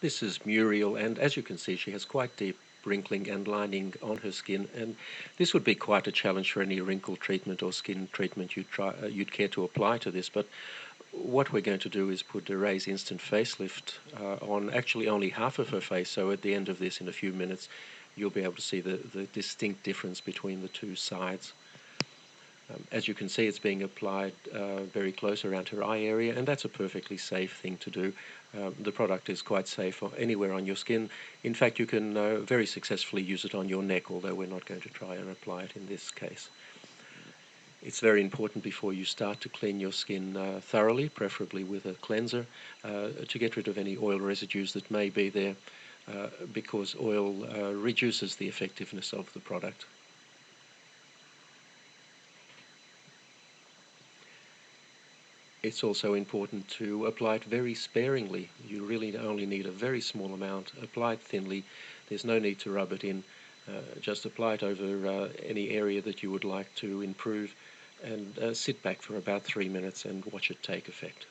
This is Muriel, and as you can see, she has quite deep wrinkling and lining on her skin, and this would be quite a challenge for any wrinkle treatment or skin treatment you'd care to apply to this. But what we're going to do is put a Raise Instant Facelift on actually only half of her face, so at the end of this, in a few minutes, you'll be able to see the distinct difference between the two sides. As you can see, it's being applied very close around her eye area, and that's a perfectly safe thing to do. The product is quite safe anywhere on your skin. In fact, you can very successfully use it on your neck, although we're not going to try and apply it in this case. It's very important before you start to clean your skin thoroughly, preferably with a cleanser, to get rid of any oil residues that may be there, because oil reduces the effectiveness of the product. It's also important to apply it very sparingly. You really only need a very small amount. Apply it thinly. There's no need to rub it in. Just apply it over any area that you would like to improve, and sit back for about 3 minutes and watch it take effect.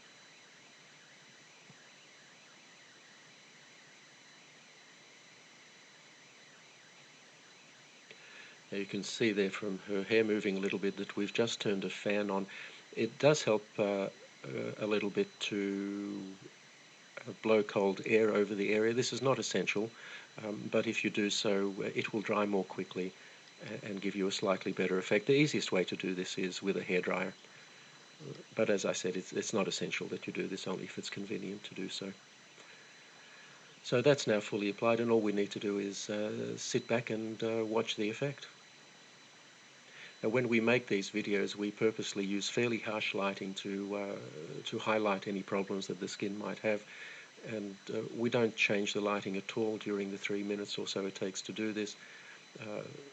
Now you can see there from her hair moving a little bit that we've just turned a fan on. It does help a little bit to blow cold air over the area. This is not essential, but if you do so, it will dry more quickly and give you a slightly better effect. The easiest way to do this is with a hairdryer, but as I said, it's not essential that you do this, only if it's convenient to do so. So that's now fully applied, and all we need to do is sit back and watch the effect. Now, when we make these videos, we purposely use fairly harsh lighting to highlight any problems that the skin might have, and we don't change the lighting at all during the 3 minutes or so it takes to do this.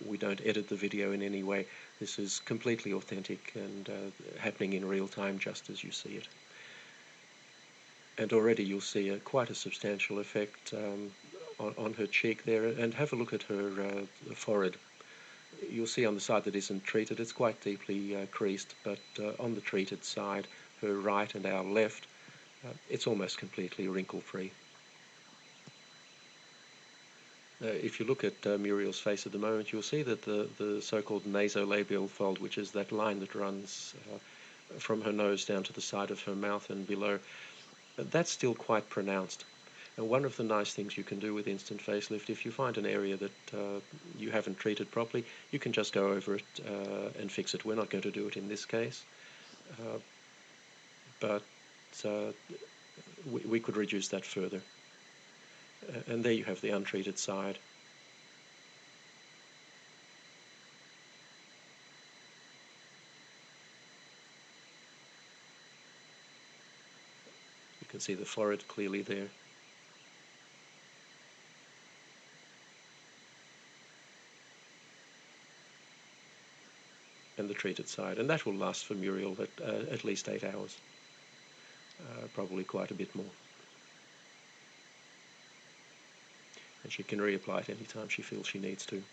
We don't edit the video in any way. This is completely authentic and happening in real time, just as you see it. And already you'll see quite a substantial effect on her cheek there, and have a look at her forehead. You'll see on the side that isn't treated, it's quite deeply creased, but on the treated side, her right and our left, it's almost completely wrinkle-free. If you look at Muriel's face at the moment, you'll see that the so-called nasolabial fold, which is that line that runs from her nose down to the side of her mouth and below, that's still quite pronounced. And one of the nice things you can do with instant facelift, if you find an area that you haven't treated properly, you can just go over it and fix it. We're not going to do it in this case, but we could reduce that further. And there you have the untreated side. You can see the forehead clearly there. And the treated side, and that will last for Muriel at least 8 hours, probably quite a bit more. And she can reapply it anytime she feels she needs to.